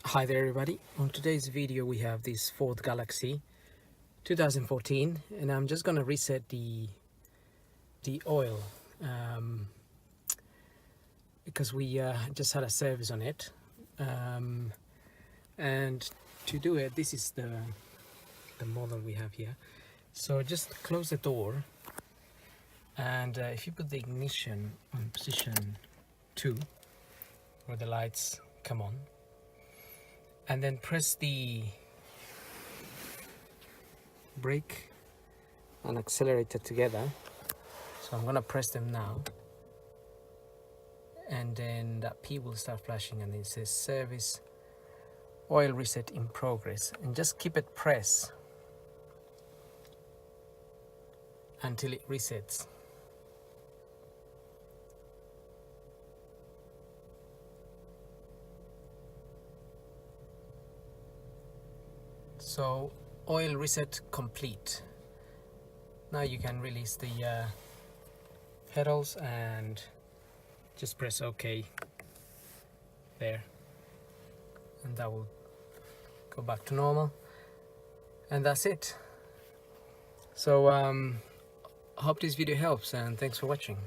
Hi there everybody. On today's video we have this Ford Galaxy 2014 and I'm just gonna reset the oil because we just had a service on it, and to do it, this is the model we have here. So just close the door, and if you put the ignition on position 2 where the lights come on, and then press the brake and accelerator together. So I'm gonna press them now, and then that P will start flashing and it says service oil reset in progress, and just keep it pressed until it resets. So oil reset complete. Now you can release the pedals and just press OK there, and that will go back to normal, and that's it. So hope this video helps, and thanks for watching.